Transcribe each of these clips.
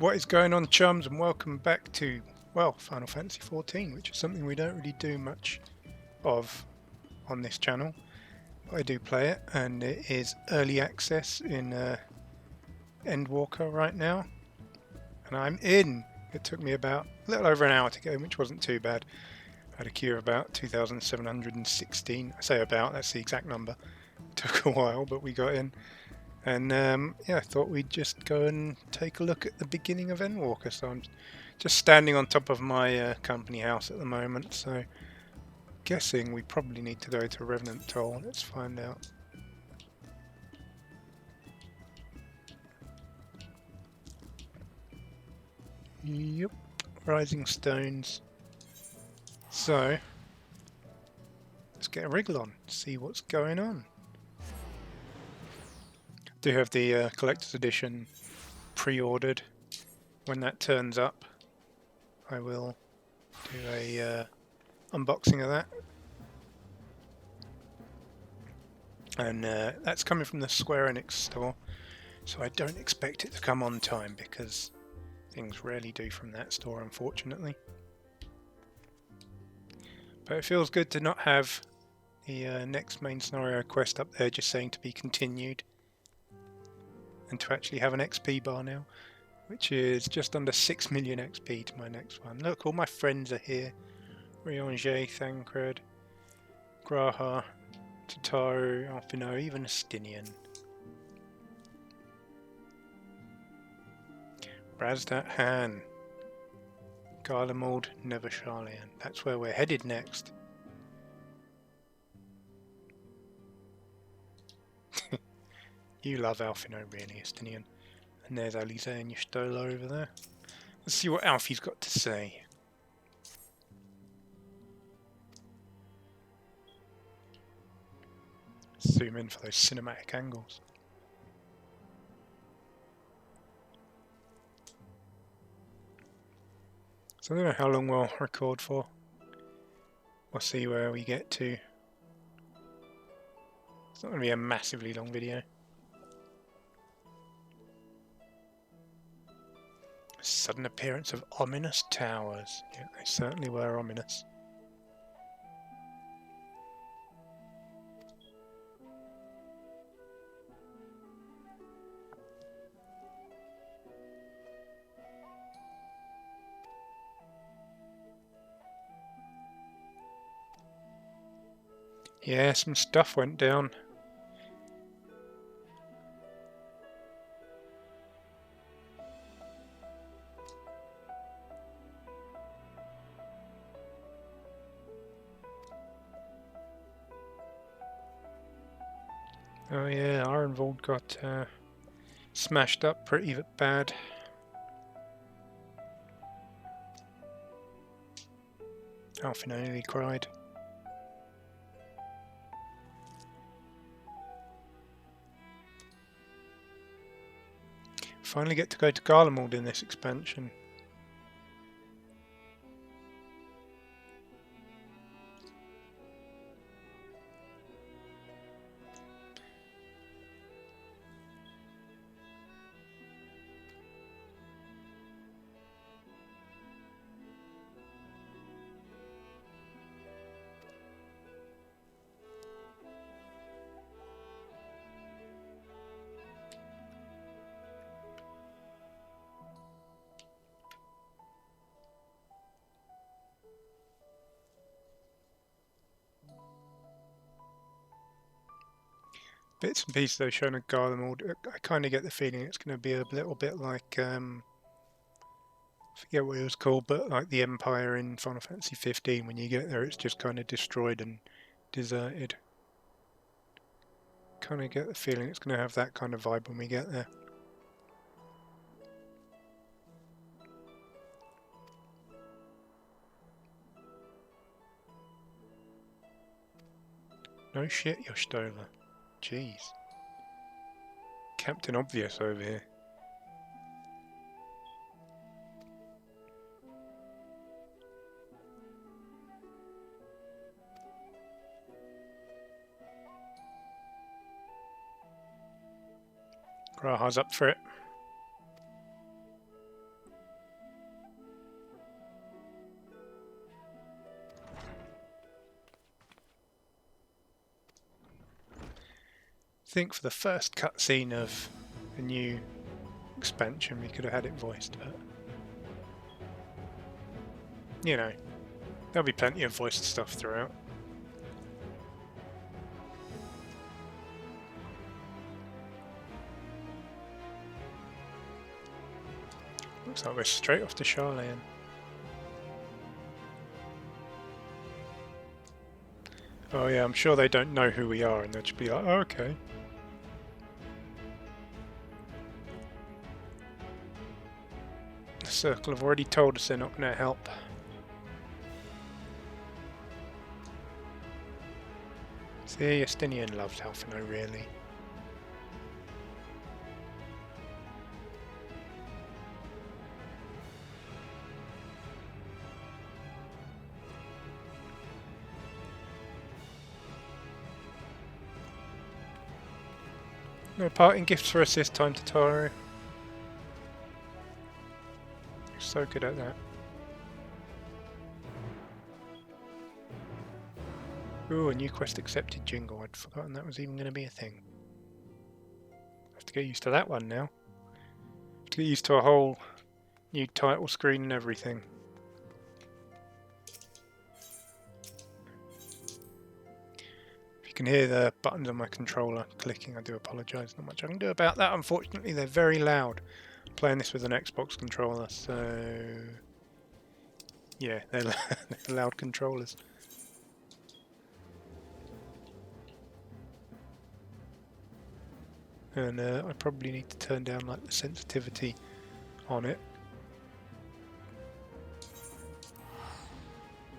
What is going on, chums, and welcome back to, well, Final Fantasy XIV, which is something we don't really do much of on this channel. But I do play it, and it is early access in Endwalker right now, and I'm in. It took me about a little over an hour to go, which wasn't too bad. I had a queue of about 2,716. I say about, that's the exact number. It took a while, but we got in. And yeah, I thought we'd just go and take a look at the beginning of Endwalker. So I'm just standing on top of my company house at the moment. So guessing we probably need to go to Revenant Toll. Let's find out. Yep, Rising Stones. So let's get a wriggle on, see what's going on. Do have the collector's edition pre-ordered. When that turns up, I will do a unboxing of that. And that's coming from the Square Enix store, so I don't expect it to come on time because things rarely do from that store, unfortunately. But it feels good to not have the next main scenario quest up there just saying to be continued, and to actually have an XP bar now, which is just under 6 million XP to my next one. Look, all my friends are here. Riange, Thancred, Graha, Tataru, Alpino, even Astinian. Razdat Han, Garlemald, never Sharlayan. That's where we're headed next. You love Alfino, really, Astinian. And there's Alize and Yustola over there. Let's see what Alfie's got to say. Zoom in for those cinematic angles. So I don't know how long we'll record for. We'll see where we get to. It's not going to be a massively long video. Sudden appearance of ominous towers. Yeah, they certainly were ominous. Yeah, some stuff went down. Oh yeah, Ironvold got smashed up pretty bad. Alfino nearly cried. Finally get to go to Garlemald in this expansion. Bits and pieces though shown at Garlemald. I kind of get the feeling it's going to be a little bit like, I forget what it was called, but like the Empire in Final Fantasy XV. When you get there, it's just kind of destroyed and deserted. Kind of get the feeling it's going to have that kind of vibe when we get there. No shit, Yustola. Jeez. Captain Obvious over here. Graha's up for it. think for the first cutscene of a new expansion we could have had it voiced, but you know, there'll be plenty of voiced stuff throughout. Looks like we're straight off to Sharlayan. Oh yeah, I'm sure they don't know who we are and they'll just be like, oh, okay. The Circle have already told us they're not going to help. See, Estinian loves Alphino, really. No parting gifts for us this time, Tataru. You're so good at that. Ooh, a new quest accepted jingle. I'd forgotten that was even going to be a thing. Have to get used to that one now. Have to get used to a whole new title screen and everything. If you can hear the buttons on my controller clicking, I do apologise. Not much I can do about that, unfortunately. They're very loud. I'm playing this with an Xbox controller, so yeah, they're loud controllers. And I probably need to turn down like the sensitivity on it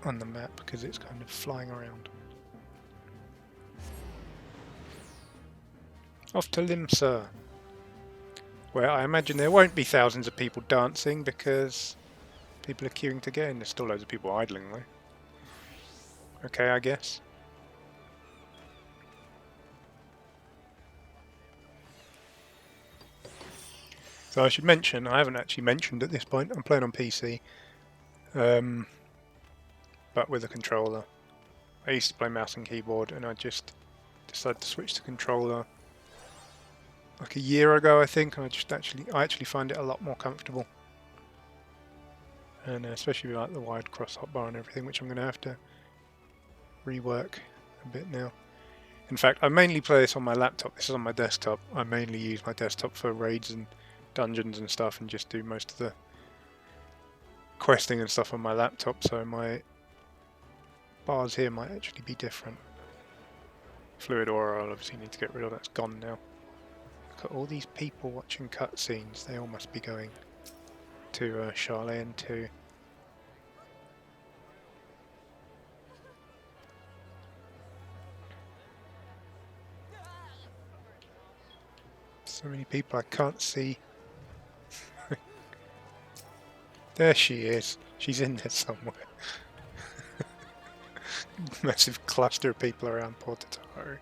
on the map because it's kind of flying around. Off to Limsa, where I imagine there won't be thousands of people dancing because people are queuing to get in. There's still loads of people idling though. Okay, I guess. So I should mention, I haven't actually mentioned at this point, I'm playing on PC, but with a controller. I used to play mouse and keyboard and I just decided to switch to controller like a year ago, I think, and I actually find it a lot more comfortable. And especially with like the wide cross hotbar and everything, which I'm going to have to rework a bit now. In fact, I mainly play this on my laptop. This is on my desktop. I mainly use my desktop for raids and dungeons and stuff, and just do most of the questing and stuff on my laptop, so my bars here might actually be different. Fluid Aura I'll obviously need to get rid of, that's gone now. Look at all these people watching cutscenes, they all must be going to Sharlayan too. So many people I can't see. There she is. She's in there somewhere. Massive cluster of people around poor Tataru.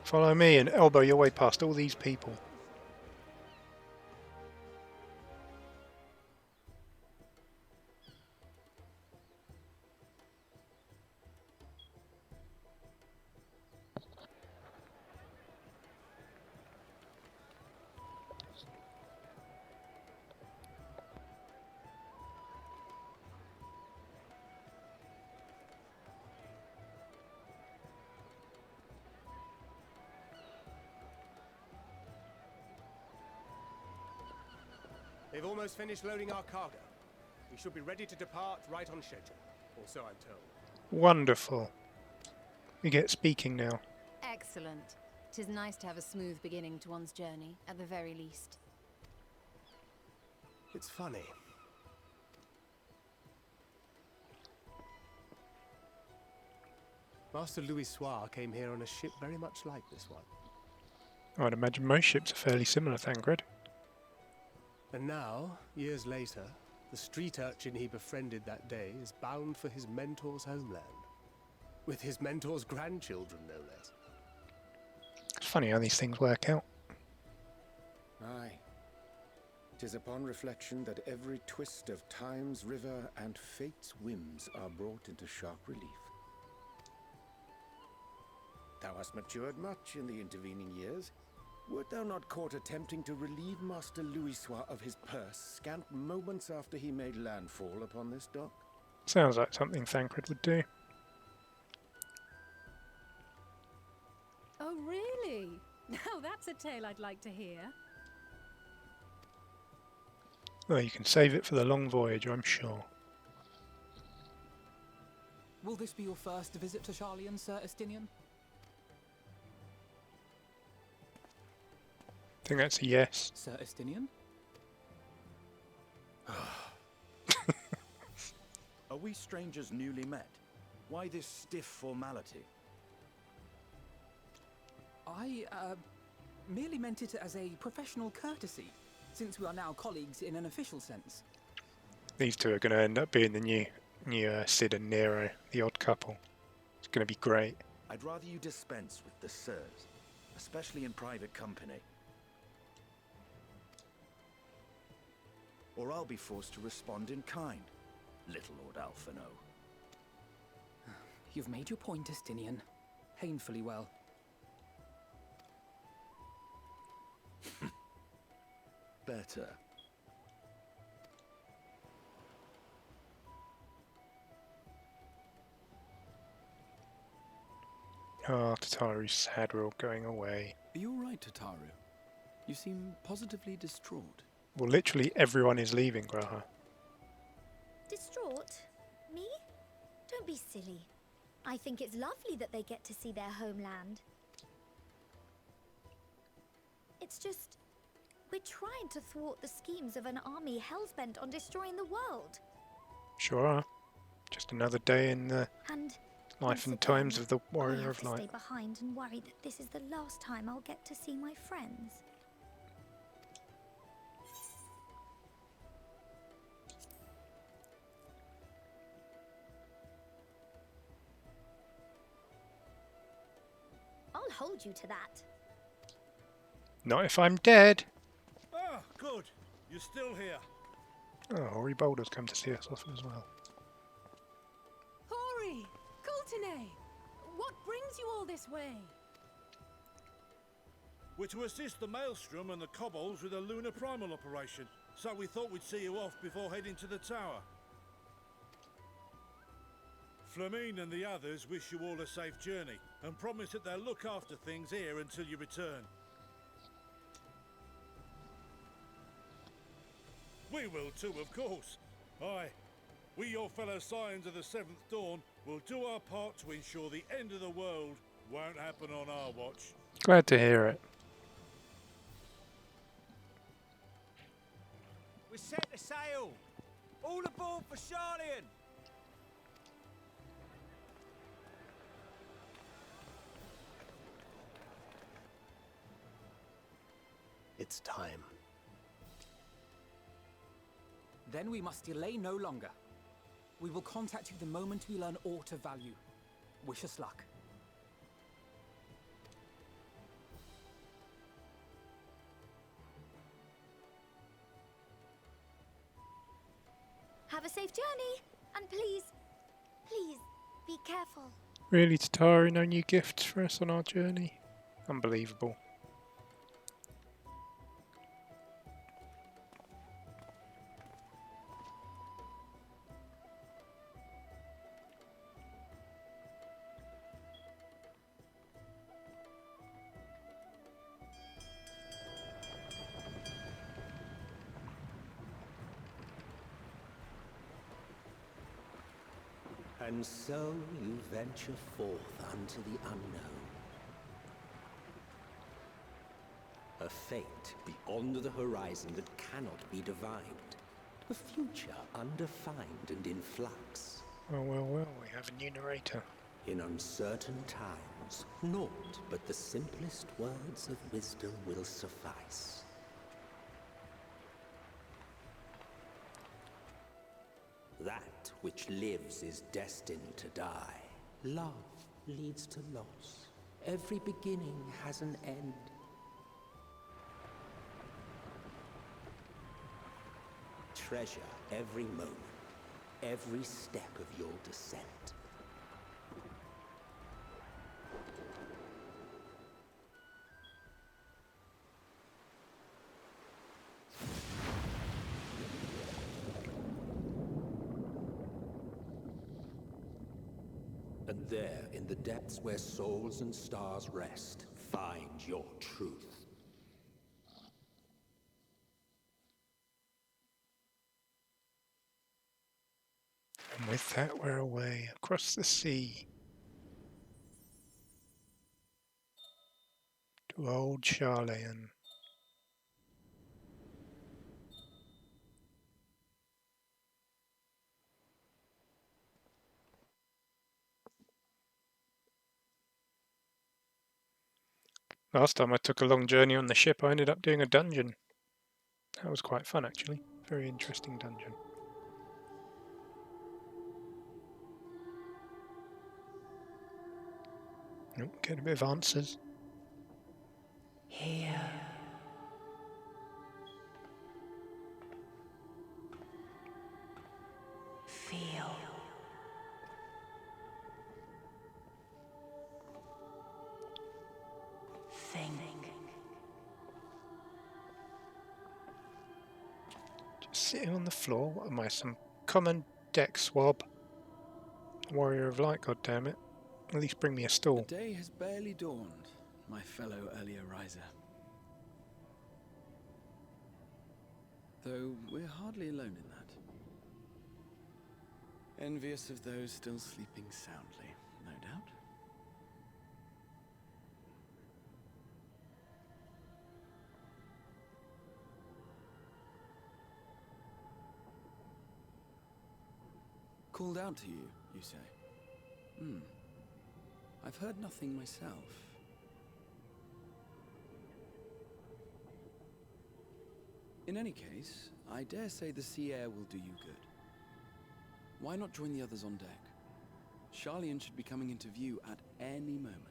Follow me and elbow your way past all these people. They've almost finished loading our cargo. We should be ready to depart right on schedule, or so I'm told. Wonderful. We get speaking now. Excellent. 'Tis nice to have a smooth beginning to one's journey, at the very least. It's funny. Master Louis Soir came here on a ship very much like this one. I'd imagine most ships are fairly similar, Thancred. And now, years later, the street urchin he befriended that day is bound for his mentor's homeland. With his mentor's grandchildren, no less. It's funny how these things work out. Aye. 'Tis upon reflection that every twist of time's river and fate's whims are brought into sharp relief. Thou hast matured much in the intervening years. Wert thou not caught attempting to relieve Master Louisoix of his purse scant moments after he made landfall upon this dock? Sounds like something Thancred would do. Oh, really? Now that's a tale I'd like to hear. Well, you can save it for the long voyage, I'm sure. Will this be your first visit to Sharlayan, Sir Estinian? I think that's a yes. Sir Estinian? Are we strangers newly met? Why this stiff formality? I, merely meant it as a professional courtesy, since we are now colleagues in an official sense. These two are going to end up being the new Sid and Nero, the odd couple. It's going to be great. I'd rather you dispense with the sirs, especially in private company. Or I'll be forced to respond in kind, little Lord Alphino. You've made your point, Estinian. Painfully well. Better. Ah, Tataru's sad we're all going away. Are you alright, Tataru? You seem positively distraught. Well, literally everyone is leaving, Graha. Distraught? Me? Don't be silly. I think it's lovely that they get to see their homeland. It's just, we're trying to thwart the schemes of an army hellbent on destroying the world. Sure are. Just another day in the And life and once times again, of the I Warrior have of to Light. stay behind and worry that this is the last time I'll get to see my friends. I'll hold you to that. Not if I'm dead. Ah, good. You're still here. Oh, Hori Boulder's come to see us off as well. Hori! Coulternay! What brings you all this way? We're to assist the Maelstrom and the Kobolds with a lunar primal operation, so we thought we'd see you off before heading to the tower. Flamine and the others wish you all a safe journey, and promise that they'll look after things here until you return. We will too, of course. Aye, we your fellow Scions of the Seventh Dawn will do our part to ensure the end of the world won't happen on our watch. Glad to hear it. We're set to sail! All aboard for Sharlayan! It's time. Then we must delay no longer. We will contact you the moment we learn aught of value. Wish us luck. Have a safe journey, and please, please, be careful. Really, Tataru, no new gifts for us on our journey? Unbelievable. And so you venture forth unto the unknown. A fate beyond the horizon that cannot be divined. A future undefined and in flux. Well, well, well, we have a new narrator. In uncertain times, naught but the simplest words of wisdom will suffice. That which lives is destined to die. Love leads to loss. Every beginning has an end. treasure every moment, every step of your descent. And there, in the depths where souls and stars rest, find your truth. And with that, we're away across the sea to old Sharlayan. Last time I took a long journey on the ship, I ended up doing a dungeon. That was quite fun, actually. Very interesting dungeon. Oh, get a bit of answers. Here. Feel. Think. Just sitting on the floor. What am I, some common deck swab? Warrior of Light, goddammit. At least bring me a stool. The day has barely dawned, my fellow earlier riser. Though we're hardly alone in that. Envious of those still sleeping soundly, no doubt. Called out to you, you say? I've heard nothing myself. In any case, I dare say the sea air will do you good. Why not join the others on deck? Sharlayan should be coming into view at any moment.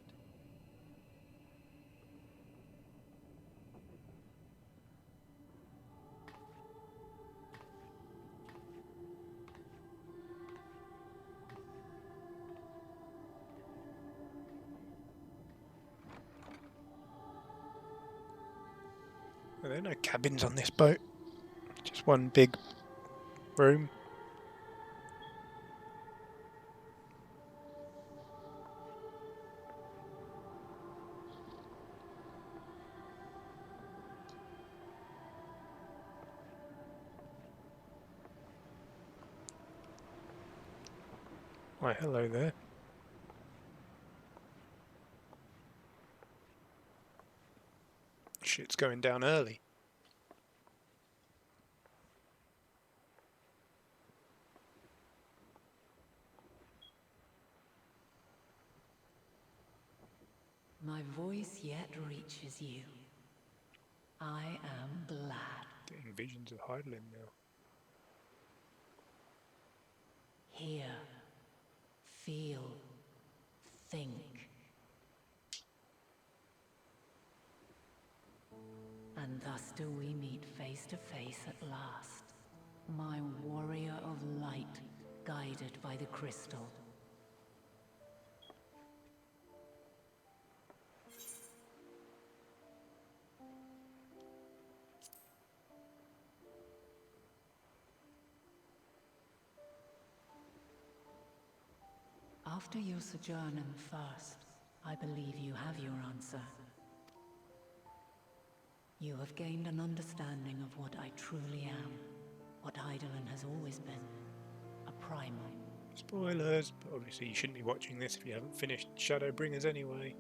Are there no cabins on this boat? Just one big room. Why, hello there. Shit's going down early. My voice yet reaches you. I am glad. Getting visions of Heidelin now. Hear, feel, think. And thus do we meet face to face at last. My warrior of light, guided by the crystal. After your sojourn in the First, I believe you have your answer. You have gained an understanding of what I truly am, what Heidelin has always been, a primal. Spoilers, but obviously you shouldn't be watching this if you haven't finished Shadowbringers anyway.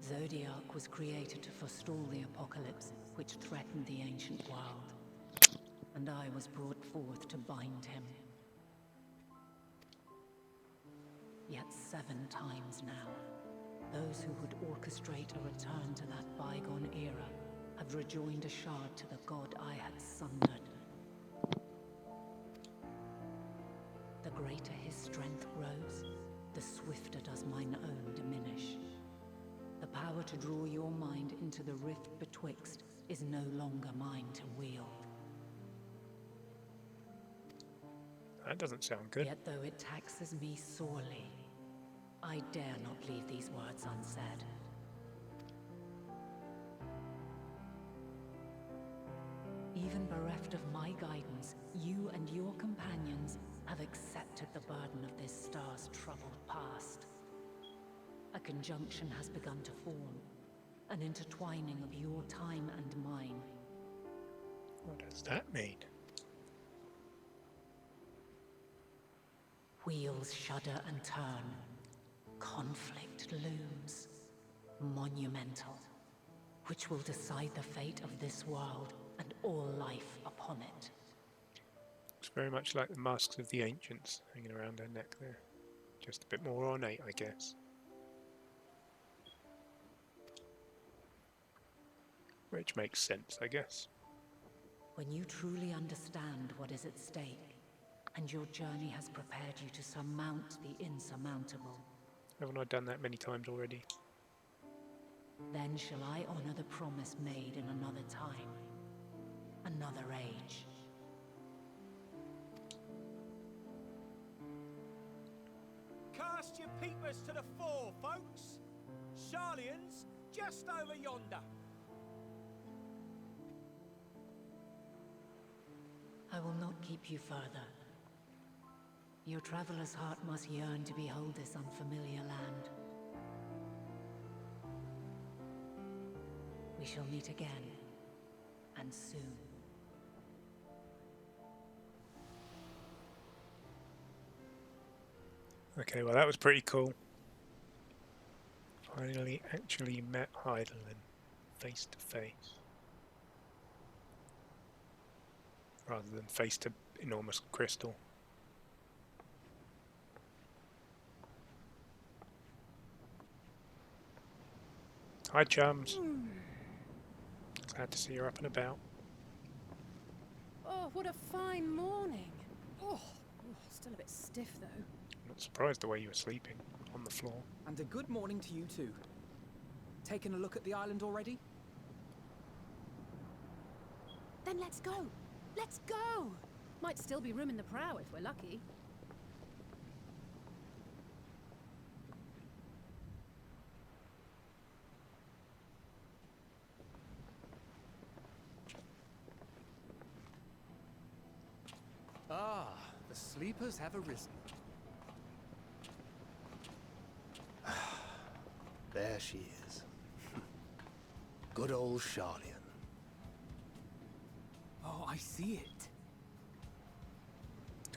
Zodiac was created to forestall the apocalypse which threatened the ancient world. And I was brought forth to bind him. Yet 7 times now, those who would orchestrate a return to that bygone era have rejoined a shard to the god I had sundered. The greater his strength grows, the swifter does mine own diminish. The power to draw your mind into the rift betwixt is no longer mine to wield. That doesn't sound good. Yet though it taxes me sorely, I dare not leave these words unsaid. Even bereft of my guidance, you and your companions have accepted the burden of this star's troubled past. A conjunction has begun to form, an intertwining of your time and mine. What does that mean? Wheels shudder and turn. Conflict looms. Monumental. Which will decide the fate of this world and all life upon it. Looks very much like the masks of the ancients hanging around her neck there. Just a bit more ornate, I guess. Which makes sense, I guess. When you truly understand what is at stake, and your journey has prepared you to surmount the insurmountable. Haven't I done that many times already? Then shall I honor the promise made in another time, another age. Cast your peepers to the fore, folks. Sharlayan's just over yonder. I will not keep you further. Your traveler's heart must yearn to behold this unfamiliar land. We shall meet again, and soon. Okay, well that was pretty cool. Finally actually met Hydaelyn face to face. Rather than face to enormous crystal. Hi Chums. Glad to see you're up and about. Oh, what a fine morning. Oh, still a bit stiff though. I'm not surprised the way you were sleeping on the floor. And a good morning to you too. Taking a look at the island already? Then let's go. Let's go. Might still be room in the prow if we're lucky. Ah, the sleepers have arisen. There she is. Good old Sharlayan. Oh, I see it.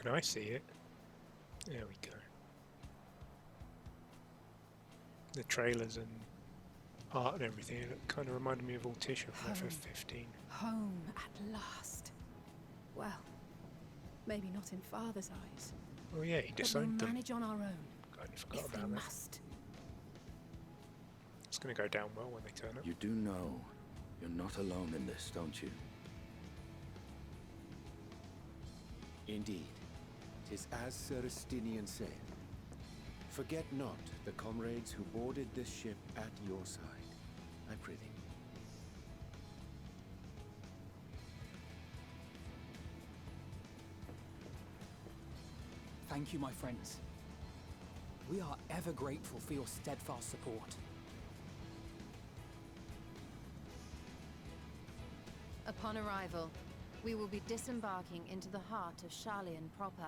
Can I see it? There we go. The trailers and art and everything, it kind of reminded me of Altisha from FF15. Home at last. Well, maybe not in Father's eyes. Oh yeah, he But disowned we'll them. manage on our own. Kind of forgot If we about that. must. It's going to go down well when they turn up. You do know you're not alone in this, don't you? Indeed. 'Tis as Sir Estinian said. Forget not the comrades who boarded this ship at your side, I prithee. Thank you, my friends. We are ever grateful for your steadfast support. Upon arrival, we will be disembarking into the heart of Sharlayan proper.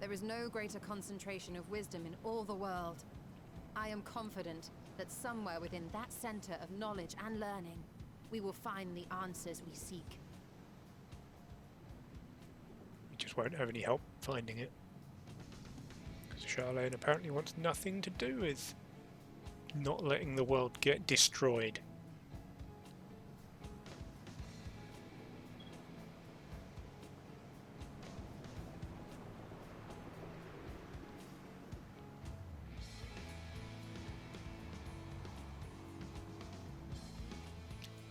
There is no greater concentration of wisdom in all the world. I am confident that somewhere within that center of knowledge and learning, we will find the answers we seek. We just won't have any help finding it. Because Sharlayan apparently wants nothing to do with not letting the world get destroyed.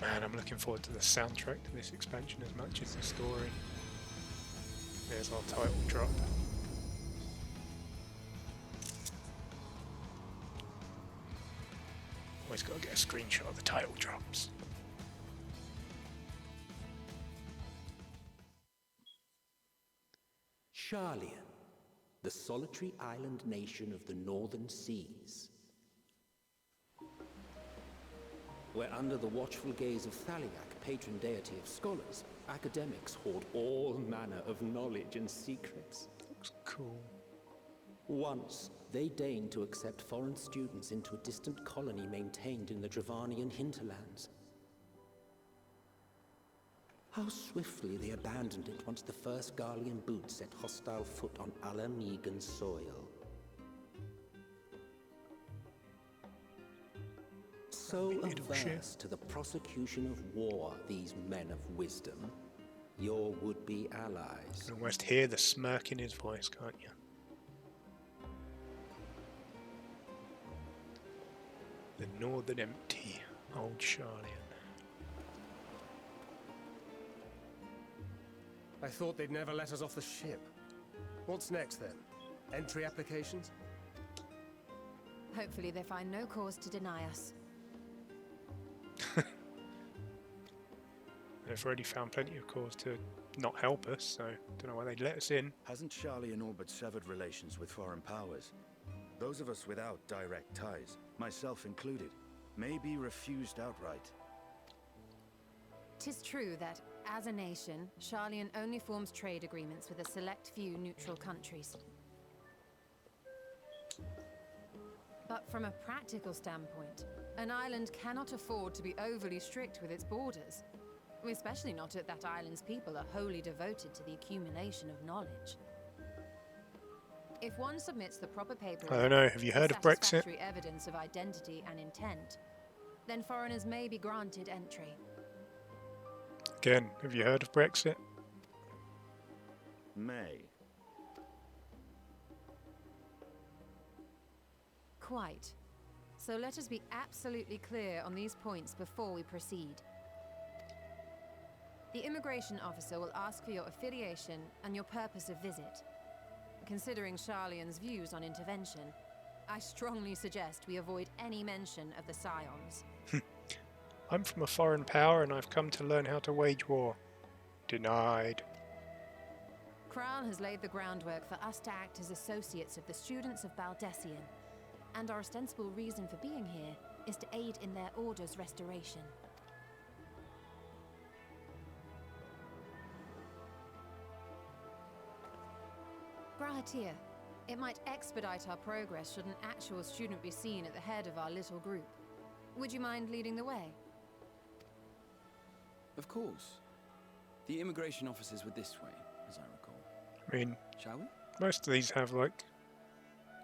Man, I'm looking forward to the soundtrack to this expansion as much as the story. There's our title drop. Always got to get a screenshot of the title drops. Sharlayan, the solitary island nation of the northern seas. Where under the watchful gaze of Thaliak, patron deity of scholars, academics hoard all manner of knowledge and secrets. Looks cool. Once, they deigned to accept foreign students into a distant colony maintained in the Dravanian hinterlands. How swiftly they abandoned it once the first Garlean boot set hostile foot on Alamegan soil. So averse to the prosecution of war, these men of wisdom, your would-be allies. You can almost hear the smirk in his voice, can't you? The Northern Empty, old Sharlayan. I thought they'd never let us off the ship. What's next then? Entry applications? Hopefully they find no cause to deny us. They've already found plenty of cause to not help us, so don't know why they'd let us in. Hasn't Sharlayan all but severed relations with foreign powers? Those of us without direct ties, myself included, may be refused outright. 'Tis true that, as a nation, Sharlayan only forms trade agreements with a select few neutral countries. But from a practical standpoint, an island cannot afford to be overly strict with its borders. Especially not if that island's people are wholly devoted to the accumulation of knowledge. If one submits the proper paperwork, I don't know, have you heard of Brexit? satisfactory evidence of identity and intent, then foreigners may be granted entry. Again, have you heard of Brexit? May. Quite. So let us be absolutely clear on these points before we proceed. The immigration officer will ask for your affiliation and your purpose of visit. Considering Sharlayan's views on intervention, I strongly suggest we avoid any mention of the Scions. I'm from a foreign power and I've come to learn how to wage war. Denied. Kral has laid the groundwork for us to act as associates of the students of Baldessian, and our ostensible reason for being here is to aid in their order's restoration. Grahatir, it might expedite our progress should an actual student be seen at the head of our little group. Would you mind leading the way? Of course. The immigration officers were this way, as I recall. I mean, shall we? Most of these have like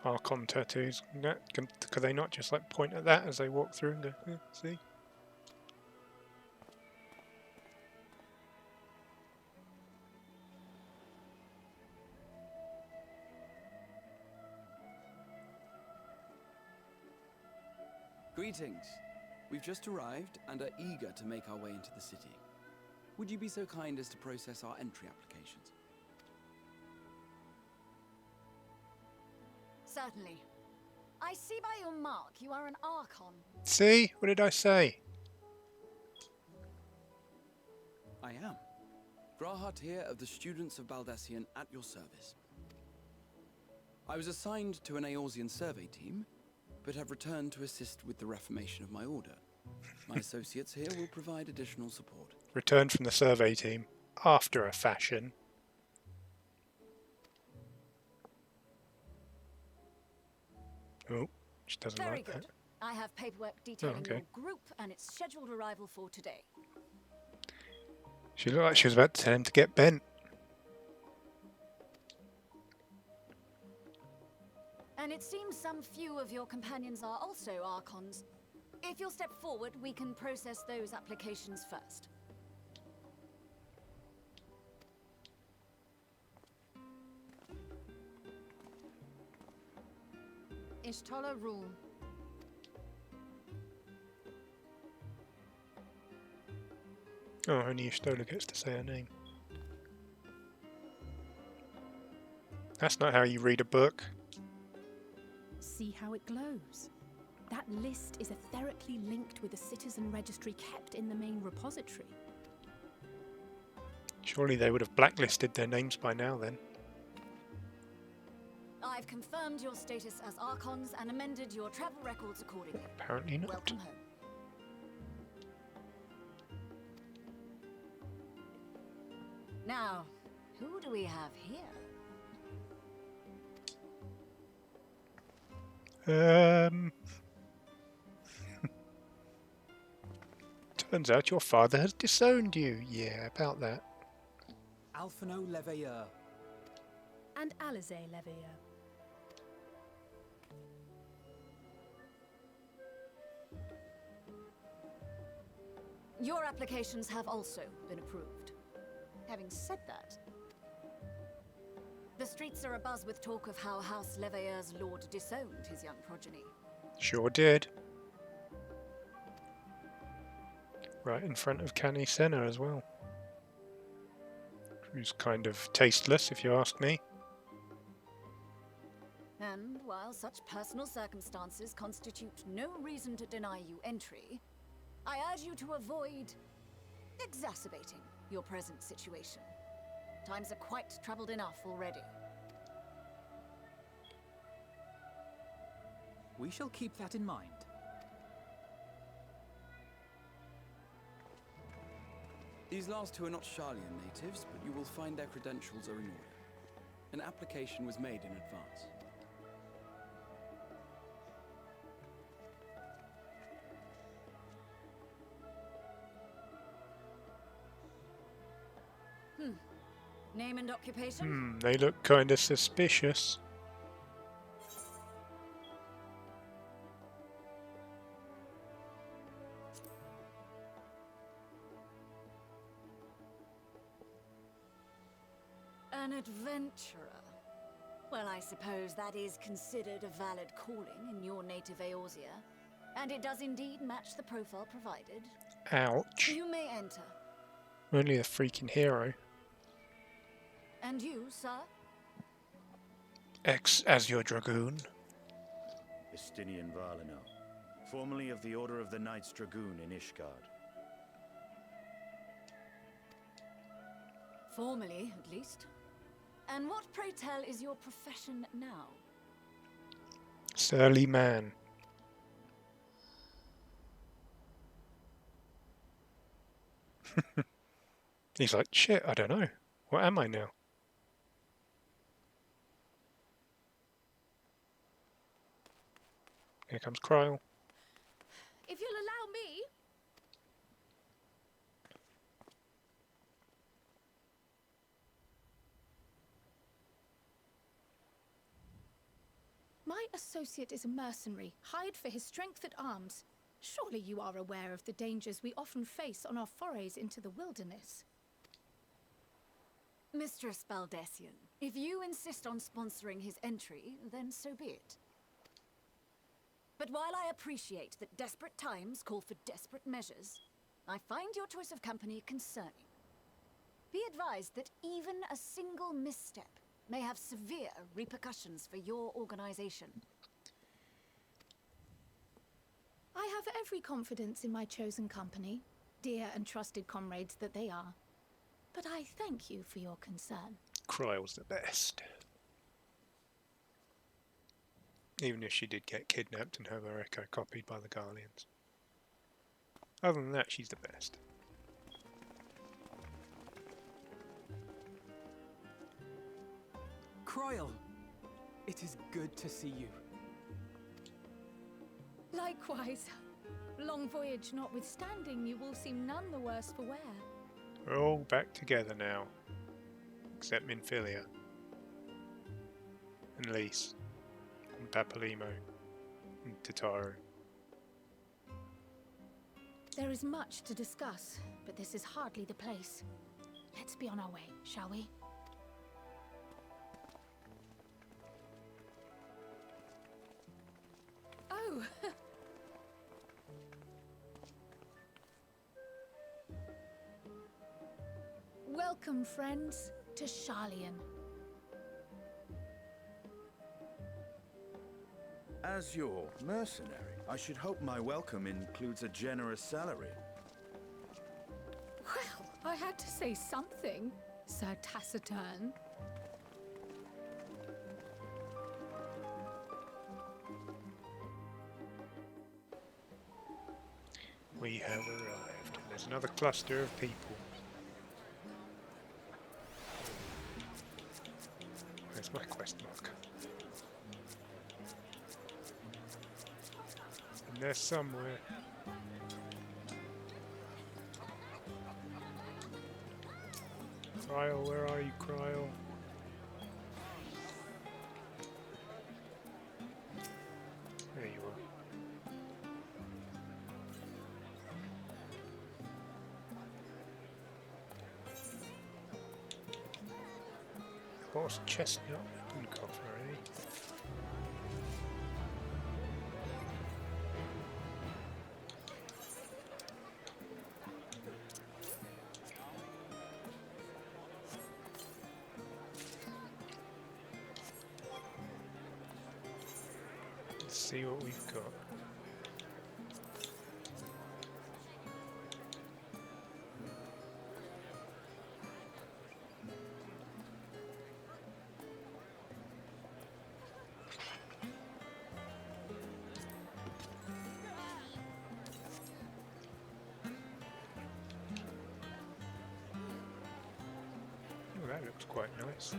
Archon tattoos. Could they not just like point at that as they walk through and go, see? Greetings. We've just arrived and are eager to make our way into the city. Would you be so kind as to process our entry applications? Certainly. I see by your mark you are an Archon. See? What did I say? I am. Grahatir of the Students of Baldessian at your service. I was assigned to an Eorzean survey team, but have returned to assist with the reformation of my order. My associates here will provide additional support. Returned from the survey team, after a fashion. Oh, she doesn't Very like good. that. I have paperwork detailing okay. your group and its scheduled arrival for today. She looked like she was about to tell him to get bent. And it seems some few of your companions are also Archons. If you'll step forward, we can process those applications first. Ishtola rule. Oh, only Ishtola gets to say her name. That's not how you read a book. See how it glows. That list is etherically linked with a citizen registry kept in the main repository. Surely they would have blacklisted their names by now then. I've confirmed your status as Archons and amended your travel records accordingly. Apparently not. Welcome home. Now, who do we have here? Turns out your father has disowned you. Yeah, about that. Alphino Leveilleur. And Alizé Leveilleur. Your applications have also been approved. Having said that, the streets are abuzz with talk of how House Leveilleur's lord disowned his young progeny. Sure did. Right in front of Canny Senna as well. Who's kind of tasteless, if you ask me. And while such personal circumstances constitute no reason to deny you entry, I urge you to avoid exacerbating your present situation. Times are quite troubled enough already. We shall keep that in mind. These last two are not Sharlayan natives, but you will find their credentials are in order. An application was made in advance. Name and occupation? They look kind of suspicious. An adventurer. Well, I suppose that is considered a valid calling in your native Eorzea. And it does indeed match the profile provided. Ouch. You may enter. Only a freaking hero. And you, sir? Ex-Azure Dragoon. Estinian Valino, formerly of the Order of the Knights Dragoon in Ishgard. Formally, at least. And what, pray tell, is your profession now? Surly man. He's like, shit, I don't know. What am I now? Here comes Cryle. If you'll allow me... My associate is a mercenary, hired for his strength at arms. Surely you are aware of the dangers we often face on our forays into the wilderness. Mistress Baldessian, if you insist on sponsoring his entry, then so be it. But while I appreciate that desperate times call for desperate measures, I find your choice of company concerning. Be advised that even a single misstep may have severe repercussions for your organization. I have every confidence in my chosen company, dear and trusted comrades that they are. But I thank you for your concern. Cryle's the best. Even if she did get kidnapped and have her echo copied by the Guardians. Other than that, she's the best. Cryle, it is good to see you. Likewise. Long voyage notwithstanding, you will seem none the worse for wear. We're all back together now. Except Minfilia. And Lise. And Papalymo. And Tataru. There is much to discuss, but this is hardly the place. Let's be on our way, shall we? Oh! Welcome, friends, to Sharlayan. As your mercenary, I should hope my welcome includes a generous salary. Well, I had to say something, Sir Taciturn. We have arrived. There's another cluster of people. Where's my quest mark? And they're somewhere. Cryle, where are you, Cryle? There you are. Horse chestnut and copper, eh? Let's see what we've got. Oh, that looks quite nice.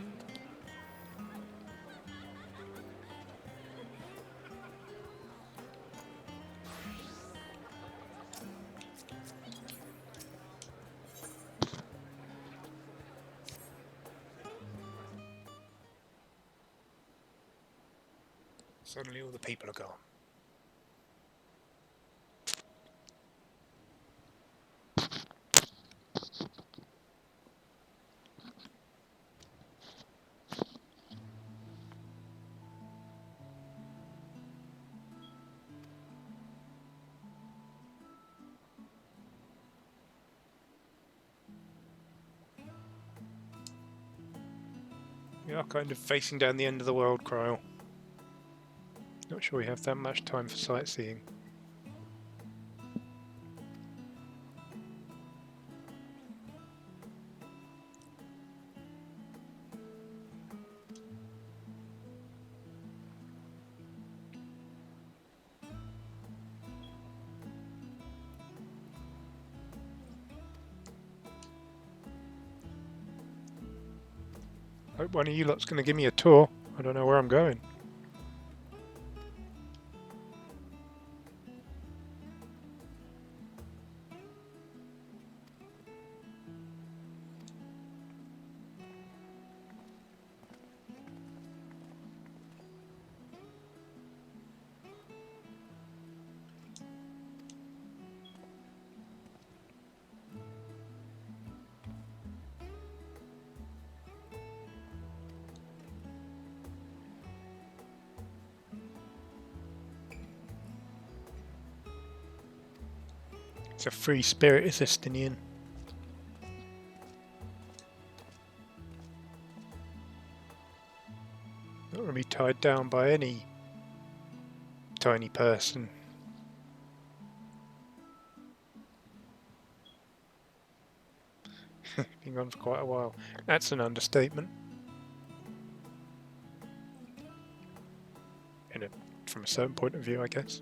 Suddenly all the people are gone. We are kind of facing down the end of the world, Cryle. Not sure we have that much time for sightseeing. Hope one of you lot's going to give me a tour. I don't know where I'm going. It's a free spirit Assistinian. Not going to be tied down by any tiny person. Been gone for quite a while. That's an understatement. From a certain point of view, I guess.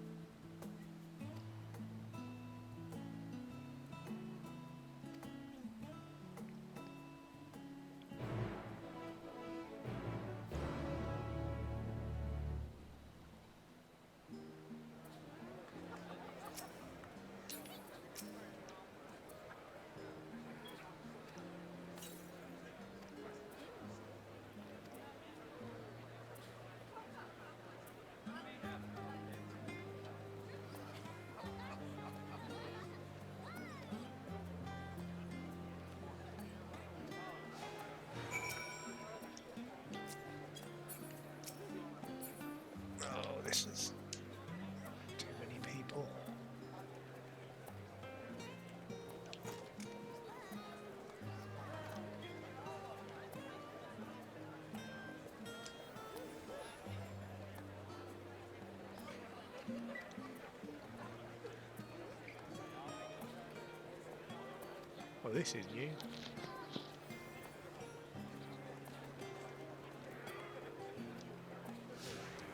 Well, this is new.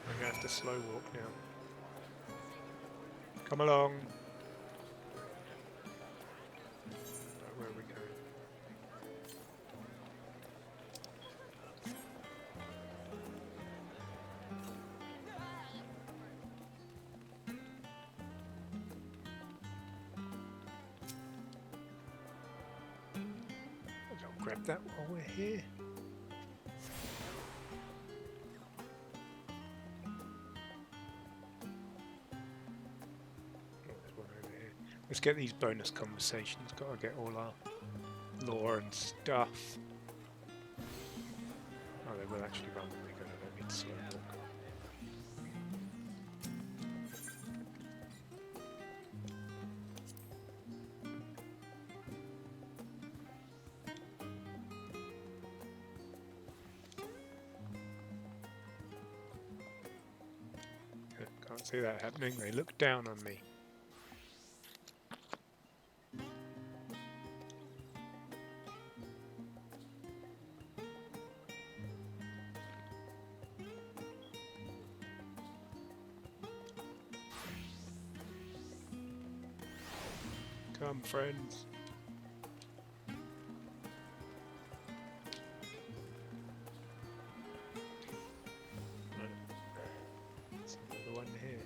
I'm going to have to slow walk now. Come along. Right, where are we going? I'll grab that while we're here. Let's get these bonus conversations. Got to get all our lore and stuff. Oh, they will actually run when we go. I don't need to slow walk. Can't see that happening. They look down on me. Come, friends. There's another one here.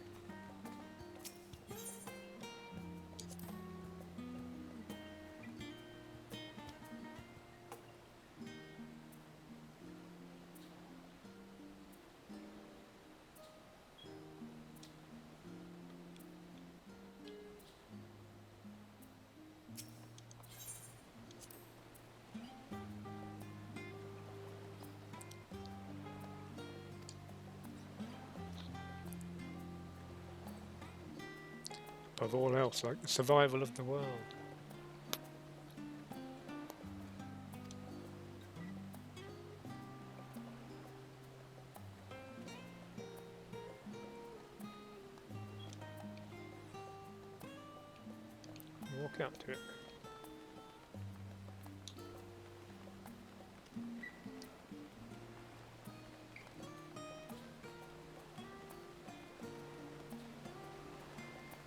Above all else, like the survival of the world. Walk up to it.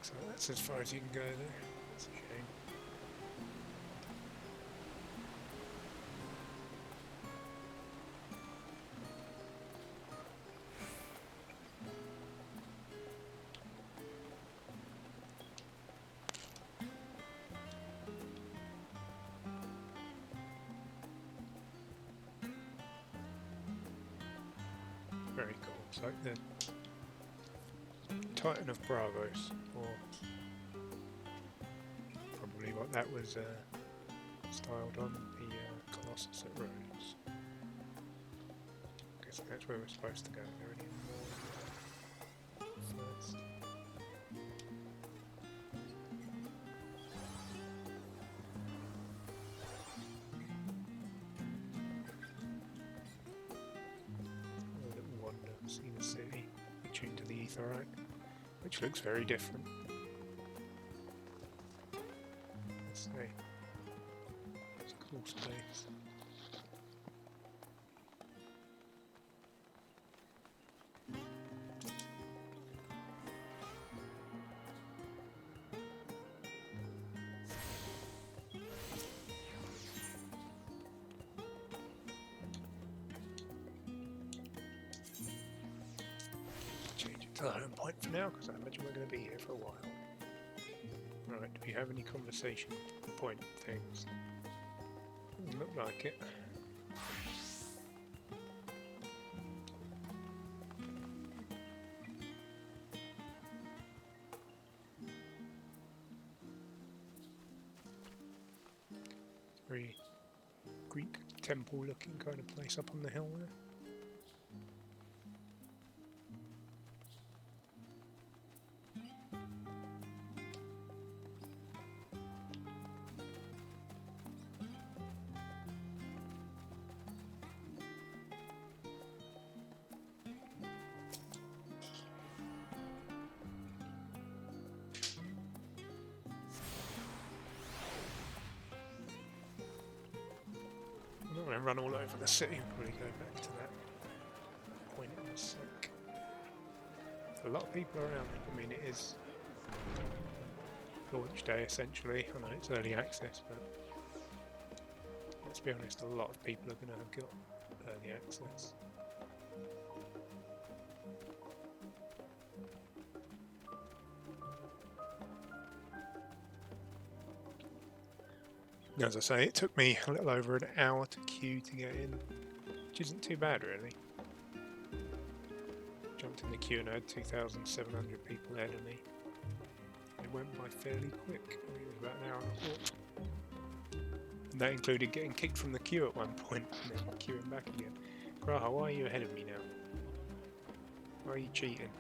So that's as far as you can go there. That's a shame. Very cool. It's like the Titan of Bravos, or probably what that was styled on, the Colossus at Rhodes. I guess that's where we're supposed to go. There any more first? A little wander, see the city, tune to the Etherite, which looks very different. Let's see. It's a cool space. Change it to the home point for now, because I imagine we're going to be here for a while. Right, do we have any conversation point things? Doesn't look like it. Very Greek temple looking kind of place up on the hill there. going to run all over the city. We'll probably go back to that point in a sec. A lot of people around. I mean, it is launch day essentially. I know it's early access, but let's be honest, a lot of people are going to have got early access. As I say, it took me a little over an hour to queue to get in, which isn't too bad really. Jumped in the queue and I had 2,700 people ahead of me. It went by fairly quick. I think it was about an hour and a quarter. And that included getting kicked from the queue at one point and then queuing back again. Graha, why are you ahead of me now? Why are you cheating?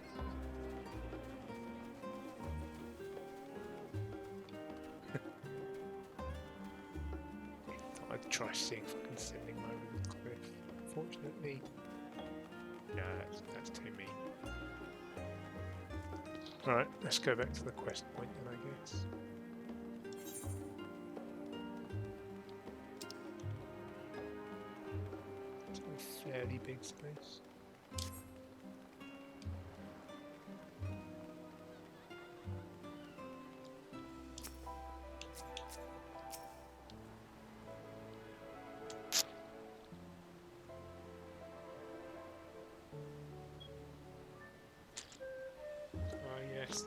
I'd try seeing if I can send him over the cliff. Fortunately, no, that's too mean. Alright, let's go back to the quest point then, I guess. It's a fairly big space.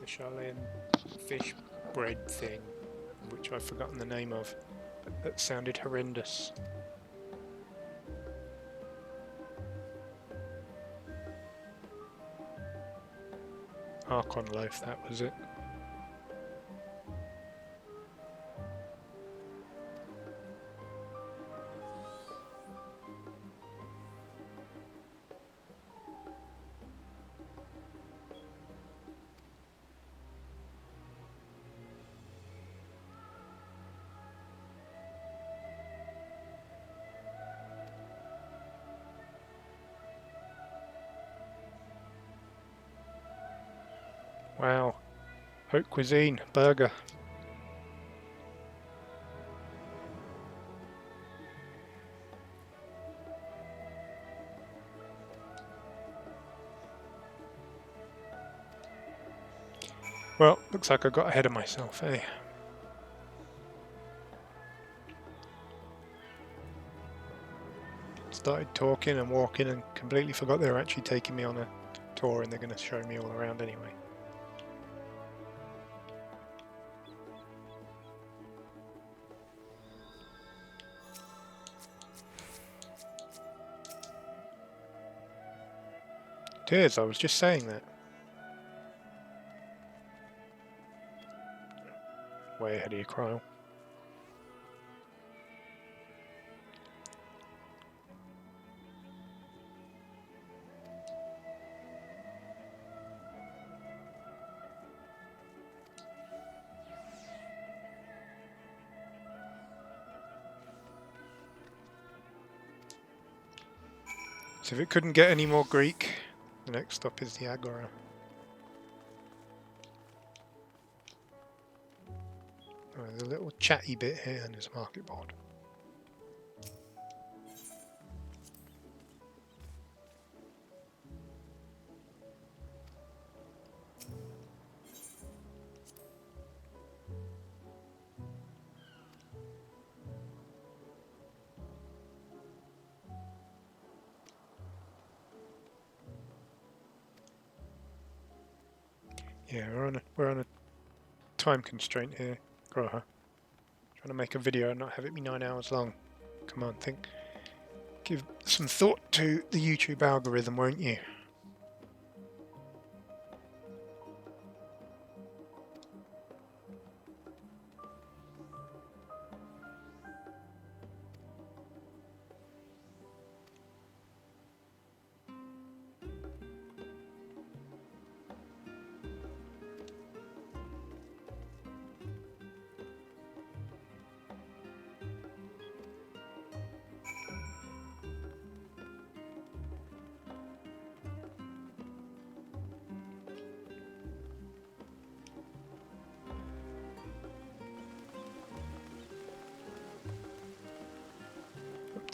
The Sharlayan fish bread thing, which I've forgotten the name of, but that sounded horrendous. Archon loaf, that was it. Wow, haute cuisine, burger. Well, looks like I got ahead of myself, eh? Started talking and walking and completely forgot they were actually taking me on a tour and they're going to show me all around anyway. It is, I was just saying that. Way ahead of you, Cryle. So if it couldn't get any more Greek, the next stop is the Agora. Oh, there's a little chatty bit here and there's a market board. Yeah, we're on a time constraint here, Graha. Trying to make a video and not have it be 9 hours long. Come on, give some thought to the YouTube algorithm, won't you?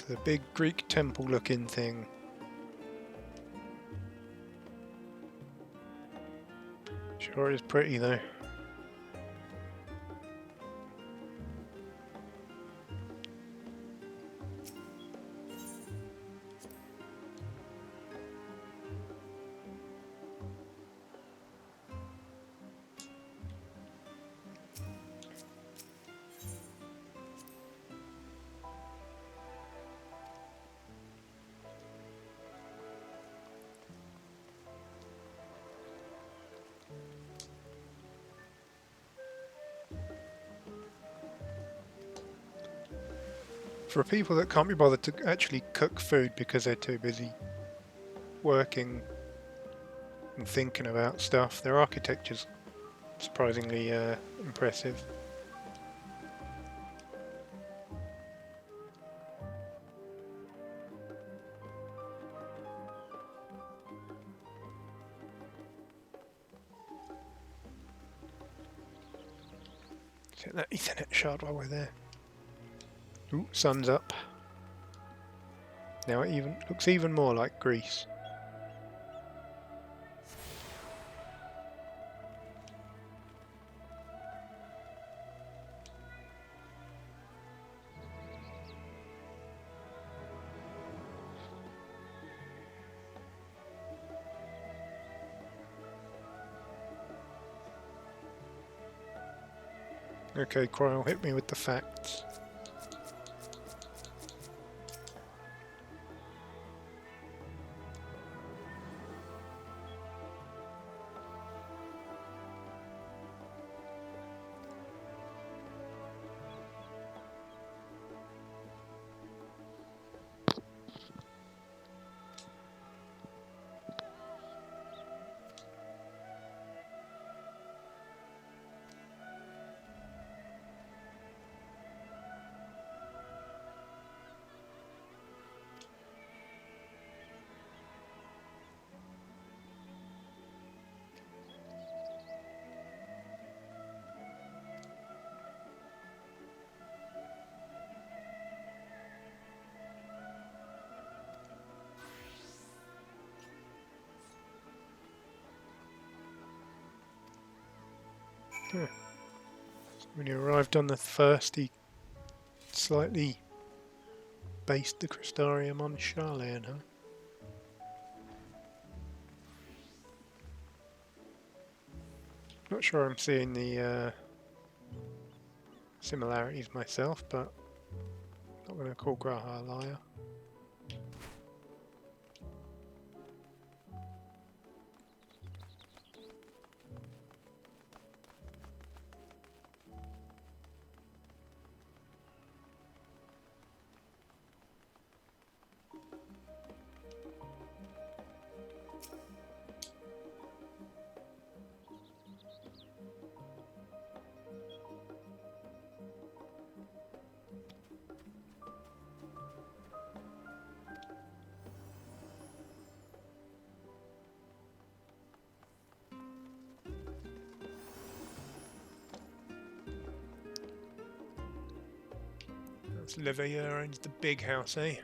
to the big Greek temple looking thing. Sure is pretty though. For people that can't be bothered to actually cook food because they're too busy working and thinking about stuff, their architecture's surprisingly impressive. Get that Ethernet shard while we're there. Ooh, sun's up. Now it even looks even more like Greece. Okay, Cryle, hit me with the facts. So when he arrived on the first, he slightly based the Crystarium on Sharlayan, huh? Not sure I'm seeing the similarities myself, but not going to call Graha a liar. That's Leveilleur owns the big house, eh?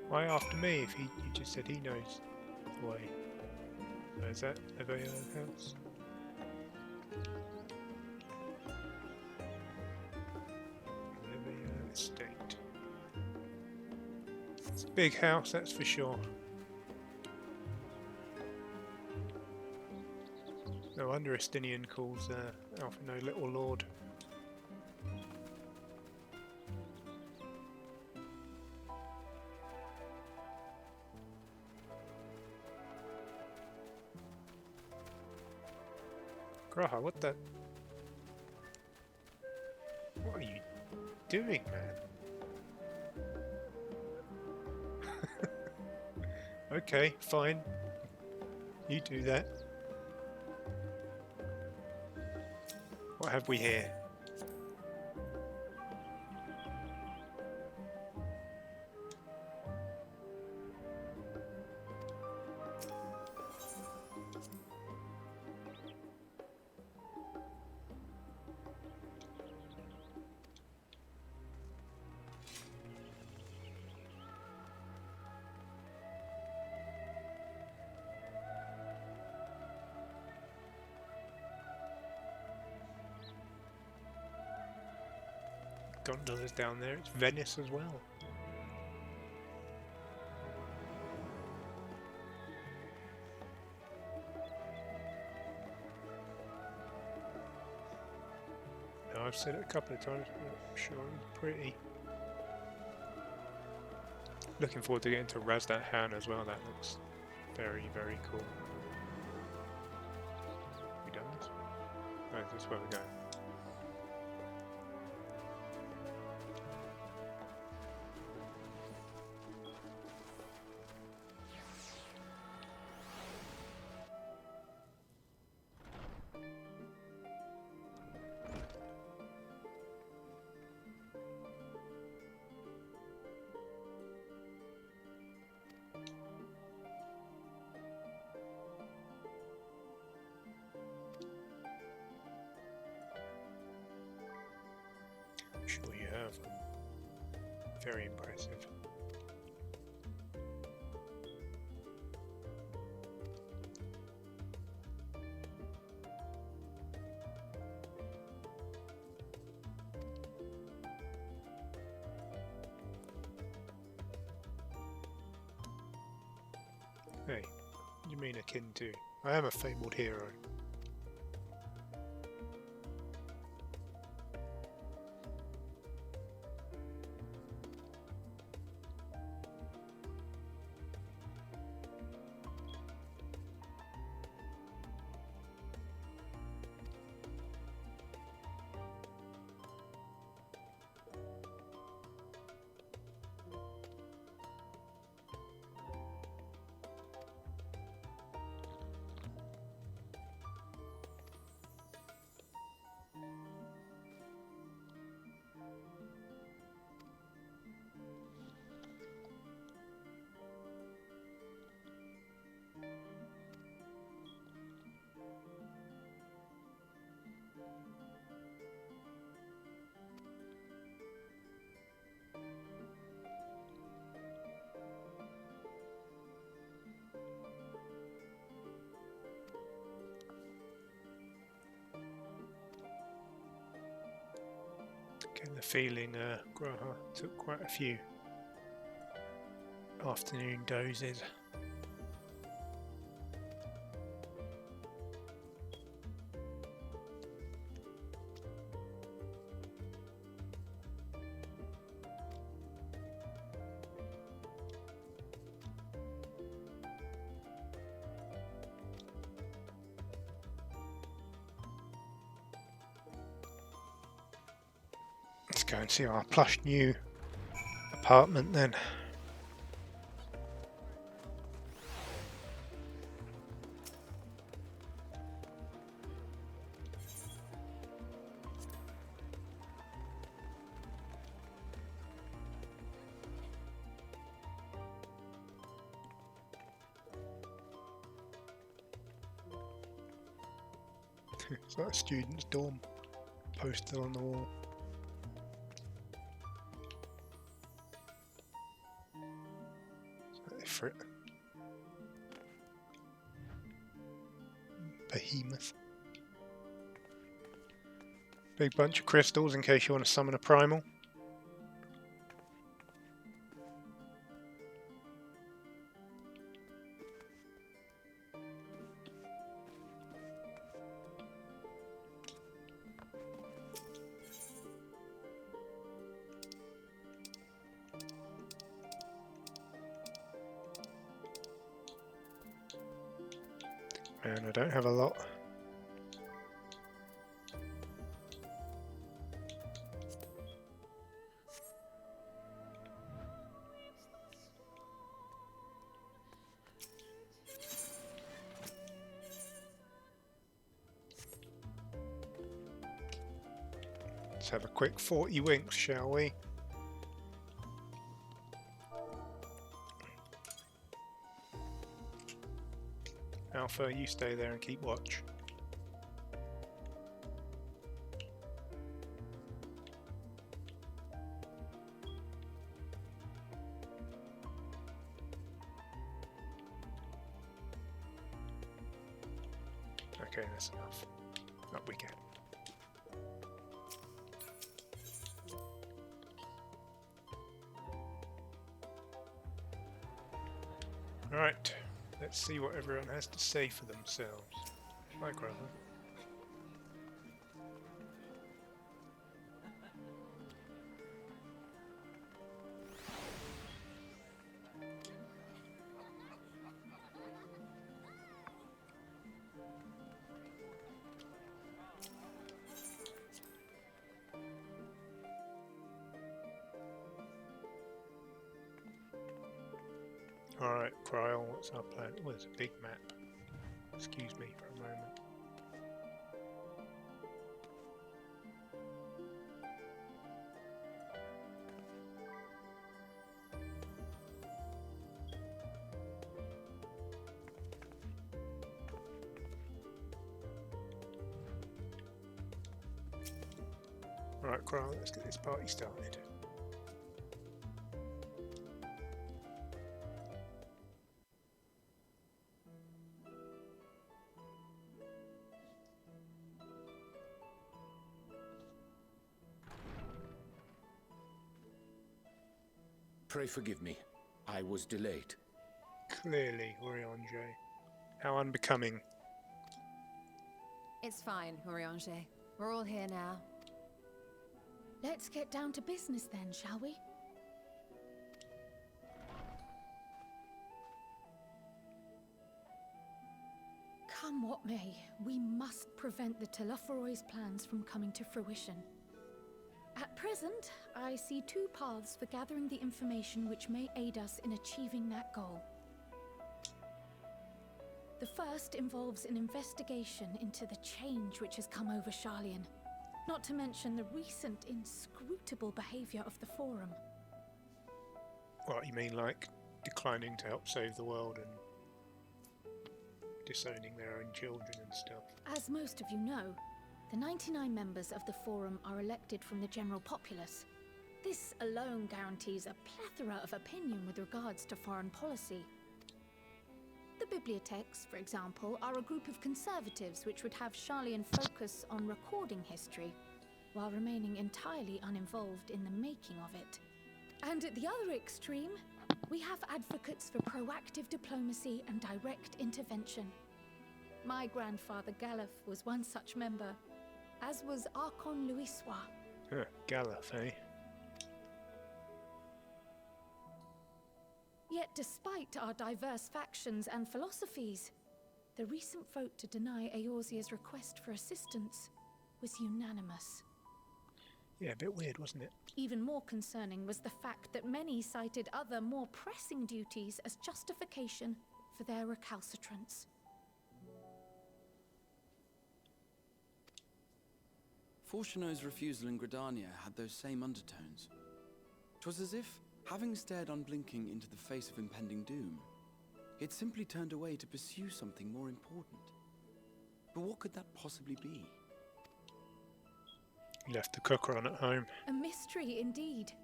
Why after me if you just said he knows the way? So is that Leveilleur's house? Leveilleur estate. It's a big house, that's for sure. No wonder Estinian calls Alphino Little Lord. Graha, what the? What are you doing, man? Okay, fine. You do that. What have we here? gondolas down there. It's Venice as well. Now, I've said it a couple of times, but I'm sure it's pretty. Looking forward to getting to Razdat as well. That looks very, very cool. We done this? Oh, this is where we're going. Sure you have. Very impressive. Hey, what do you mean akin to? I am a fabled hero. Getting the feeling Graha took quite a few afternoon dozes. Let's go and see our plush new apartment then. It's like a student's dorm posted on the wall. For it. Behemoth. Big bunch of crystals in case you want to summon a primal. And I don't have a lot. Let's have a quick 40 winks, shall we? Alpha, you stay there and keep watch. Okay, that's enough. Up we go. Right, let's see what everyone has to say for themselves. Hi, brother. Alright, Kryl, what's our plan? Oh, it's a big map. Excuse me for a moment. Alright, Kryl, let's get this party started. Pray forgive me. I was delayed. Clearly, Urianger. How unbecoming. It's fine, Urianger. We're all here now. Let's get down to business then, shall we? Come what may, we must prevent the Telophoroi's plans from coming to fruition. At present, I see two paths for gathering the information which may aid us in achieving that goal. The first involves an investigation into the change which has come over Sharlayan, not to mention the recent inscrutable behavior of the Forum. What, you mean like declining to help save the world and disowning their own children and stuff? As most of you know, the 99 members of the Forum are elected from the general populace. This alone guarantees a plethora of opinion with regards to foreign policy. The bibliotheques, for example, are a group of conservatives which would have Sharlayan focus on recording history, while remaining entirely uninvolved in the making of it. And at the other extreme, we have advocates for proactive diplomacy and direct intervention. My grandfather Galef was one such member, as was Archon Louisois. Huh, Galef, eh? Yet despite our diverse factions and philosophies, the recent vote to deny Eorzea's request for assistance was unanimous. Yeah, a bit weird, wasn't it? Even more concerning was the fact that many cited other, more pressing duties as justification for their recalcitrance. Fortuno's refusal in Gridania had those same undertones. 'Twas as if, having stared unblinking into the face of impending doom, he had simply turned away to pursue something more important. But what could that possibly be? He left the cooker on at home. A mystery indeed,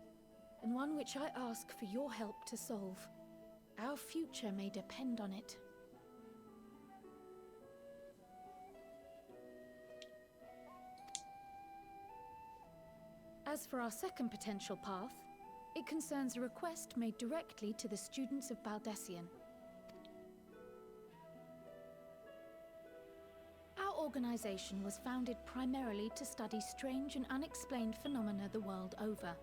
and one which I ask for your help to solve. Our future may depend on it. As for our second potential path, it concerns a request made directly to the students of Baldessian. Our organization was founded primarily to study strange and unexplained phenomena the world over.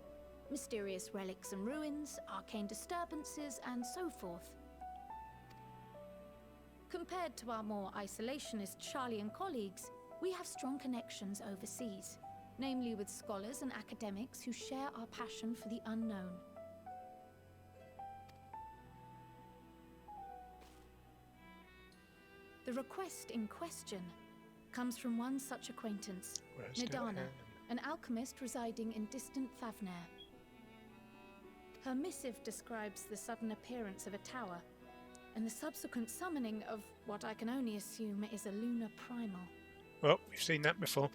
Mysterious relics and ruins, arcane disturbances, and so forth. Compared to our more isolationist Sharlayan colleagues, we have strong connections overseas, namely with scholars and academics who share our passion for the unknown. The request in question comes from one such acquaintance, Nadana, an alchemist residing in distant Thavnair. Her missive describes the sudden appearance of a tower, and the subsequent summoning of what I can only assume is a lunar primal. Well, we've seen that before.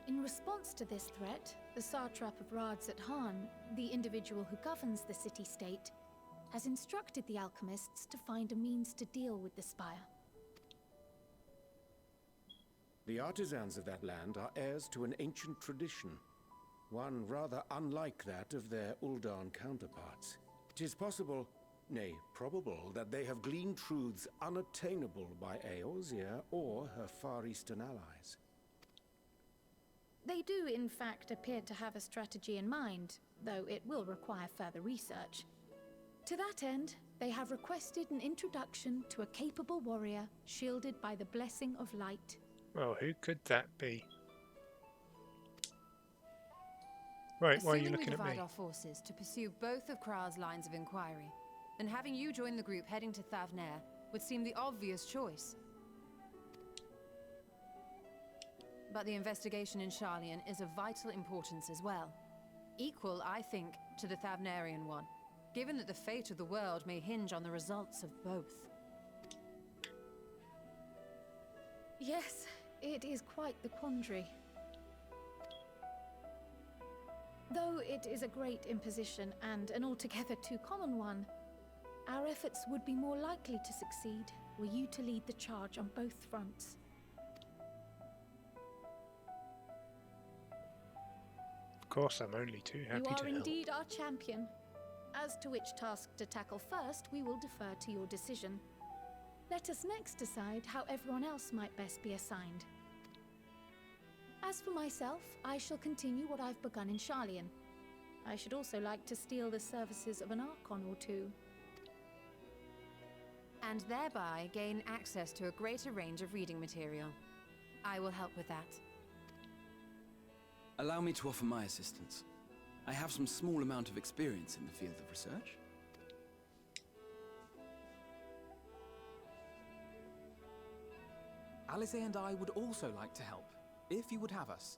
In response to this threat, the satrap of Radzat-Han, the individual who governs the city-state, has instructed the alchemists to find a means to deal with the spire. The artisans of that land are heirs to an ancient tradition, one rather unlike that of their Uldan counterparts. 'Tis possible, nay, probable, that they have gleaned truths unattainable by Eorzea or her Far Eastern allies. They do, in fact, appear to have a strategy in mind, though it will require further research. To that end, they have requested an introduction to a capable warrior shielded by the blessing of light. Well, who could that be? Right, why are you looking we at divide me? our forces to pursue both of Krar's lines of inquiry, then having you join the group heading to Thavnair would seem the obvious choice. But the investigation in Sharlayan is of vital importance as well. Equal, I think, to the Thavnarian one, given that the fate of the world may hinge on the results of both. Yes, it is quite the quandary. Though it is a great imposition and an altogether too common one, our efforts would be more likely to succeed were you to lead the charge on both fronts. Of course, I'm only too happy to You are help. indeed our champion. As to which task to tackle first, we will defer to your decision. Let us next decide how everyone else might best be assigned. As for myself, I shall continue what I've begun in Sharlayan. I should also like to steal the services of an Archon or two. And thereby gain access to a greater range of reading material. I will help with that. Allow me to offer my assistance. I have some small amount of experience in the field of research. Alice and I would also like to help, if you would have us.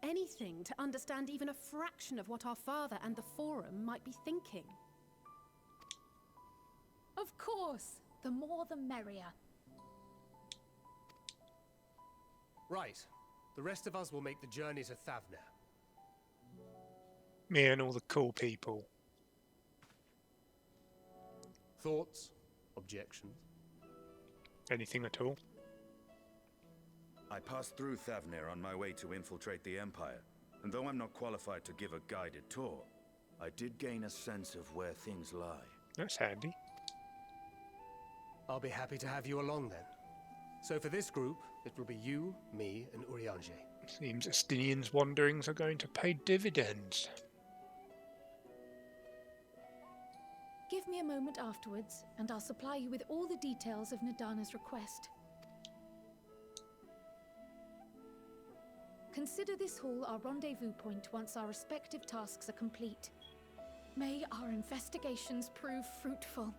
Anything to understand even a fraction of what our father and the Forum might be thinking. Of course, the more the merrier. Right. The rest of us will make the journey to Thavnair. Me and all the cool people. Thoughts? Objections? Anything at all? I passed through Thavnair on my way to infiltrate the Empire, and though I'm not qualified to give a guided tour, I did gain a sense of where things lie. That's handy. I'll be happy to have you along then. So for this group, it will be you, me, and Urianger. Seems Estinian's wanderings are going to pay dividends. Give me a moment afterwards, and I'll supply you with all the details of Nadana's request. Consider this hall our rendezvous point once our respective tasks are complete. May our investigations prove fruitful.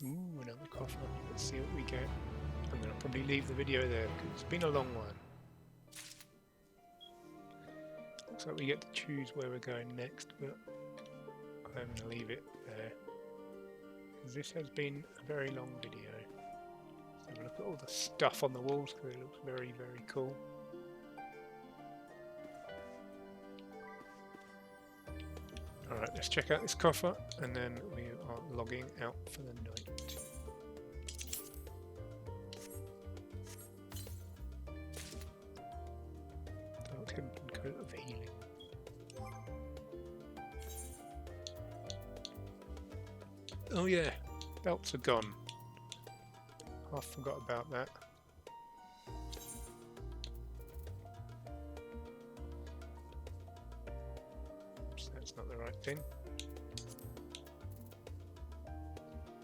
Ooh, another coffer. Let's see what we get. I'm going to probably leave the video there because it's been a long one. Looks like we get to choose where we're going next, but I'm going to leave it there. Because this has been a very long video. Let's have a look at all the stuff on the walls because it looks very, very cool. Alright, let's check out this coffer and then we are logging out for the night. Token and coat of healing. Oh yeah, belts are gone. I forgot about that. That's not the right thing.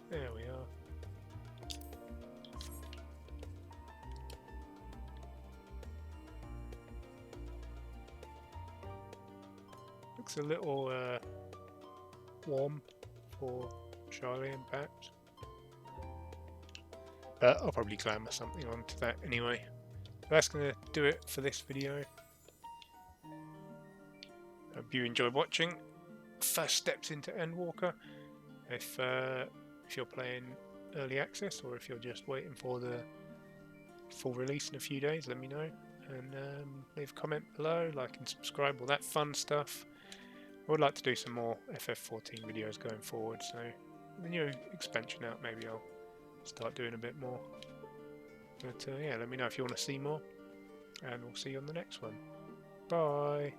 There we are. Looks a little warm for Sharlayan perhaps. But I'll probably glamour something onto that anyway. That's going to do it for this video. Hope you enjoyed watching. first steps into Endwalker. If you're playing early access, or if you're just waiting for the full release in a few days, let me know, and leave a comment below, like and subscribe, all that fun stuff. I would like to do some more FF14 videos going forward, so the new expansion out, maybe I'll start doing a bit more. But yeah, let me know if you want to see more, and we'll see you on the next one. Bye!